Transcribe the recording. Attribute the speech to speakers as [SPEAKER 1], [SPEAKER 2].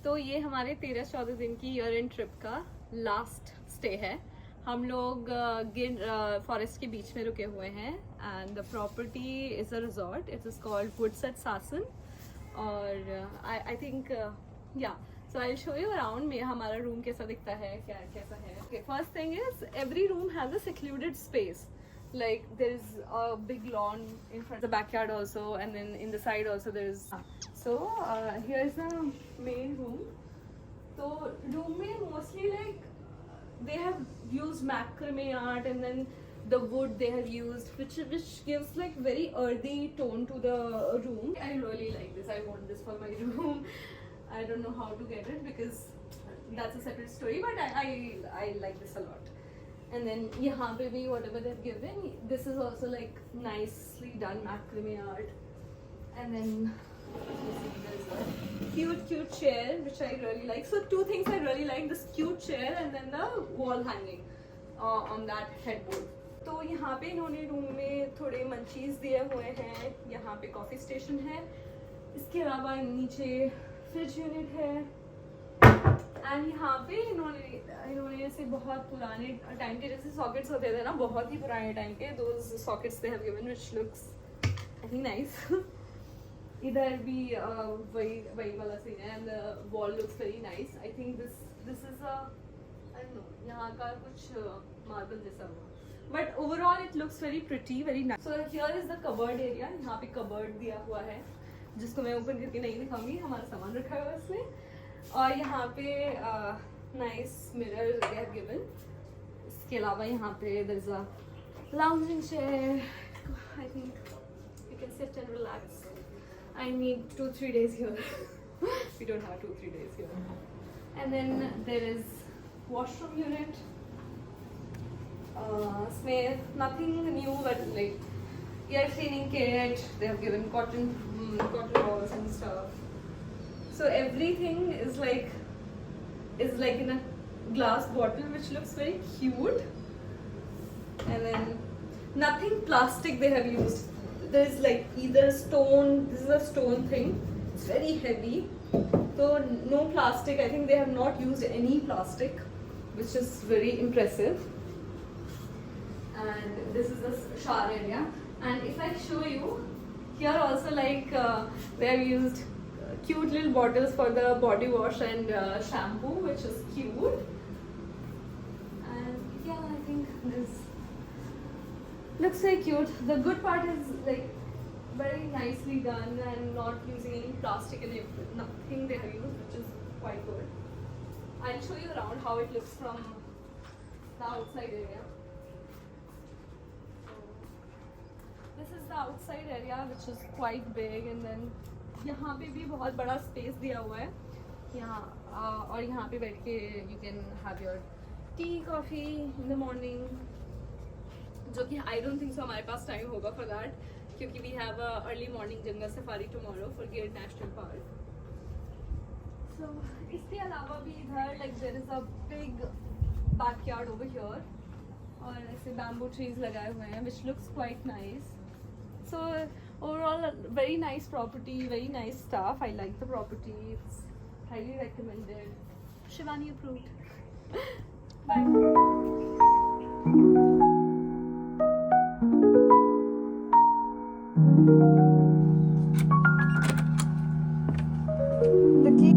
[SPEAKER 1] तो ये हमारे 13-14 दिन की ईयर एंड ट्रिप का लास्ट स्टे है। हम लोग गिर फॉरेस्ट के बीच में रुके हुए हैं and the property is a resort, it is called Woods at Sasan. और आई थिंक या so I will show you around में हमारा रूम कैसा दिखता है, क्या कैसा है। Okay, first thing is every room has a secluded space. Like there is a big lawn in front of the backyard also, and then in the side also there is. So here is the main room. So room mein mostly like they have used macrame art, and then the wood they have used, which gives like very earthy tone to the room. I really like this. I want this for my room. I don't know how to get it because that's a separate story, but I like this a lot. And then यहाँ पे भी whatever they've given, this is also like nicely done macrame art. And then there's a cute chair which I really like. So two things I really like: this cute chair and then the wall hanging on that headboard. तो यहाँ पे इन्होंने room में थोड़े munchies दिए हुए हैं. यहाँ पे कॉफी स्टेशन है. इसके अलावा नीचे फ्रिज यूनिट है. एंड यहाँ पे इन्होंने ऐसे बहुत पुराने टाइम के जैसे सॉकेट्स होते थे ना, बहुत ही पुराने टाइम के, those sockets they have given which looks I think nice. इधर भी वही वाला सीन है and the wall looks very nice. I think this is a I don't know, यहाँ का कुछ मार्बल जैसा हुआ, but overall it looks very pretty, very nice. So here is the cupboard area. यहाँ पे कबर्ड दिया हुआ है जिसको मैं ओपन करके नहीं दिखाऊंगी, हमारा सामान रखा हुआ है उसमें. और यहाँ पे nice mirror they have given. इसके अलावा यहाँ पे there is a lounging chair. I think you can sit and relax. I need 2-3 days here. We don't have 2-3 days here. And then there is washroom unit. Smell nothing new, but like air cleaning kit. They have given cotton balls and stuff. So everything is like in a glass bottle, which looks very cute. And then nothing plastic they have used. There's like either stone. This is a stone thing. It's very heavy. So no plastic. I think they have not used any plastic, which is very impressive. And this is the shower area. And if I show you, here also like they have used cute little bottles for the body wash and shampoo, which is cute. And yeah, I think this looks very cute. The good part is like very nicely done and not using any plastic and nothing they have used, which is quite good. I'll show you around how it looks from the outside area. So, this is the outside area, which is quite big. And then यहाँ पे भी बहुत बड़ा space दिया हुआ है यहाँ. और यहाँ पे बैठ के you can have your tea, coffee in the morning. जो कि I don't think so हमारे पास टाइम होगा for that, क्योंकि we have a early morning jungle safari tomorrow for Gir National Park. So इसके अलावा भी इधर like there is a big backyard over here और ऐसे bamboo trees लगाए हुए हैं, which looks quite nice. So overall very nice property, very nice stuff. I like the property. It's highly recommended. Shivani approved. Bye. The key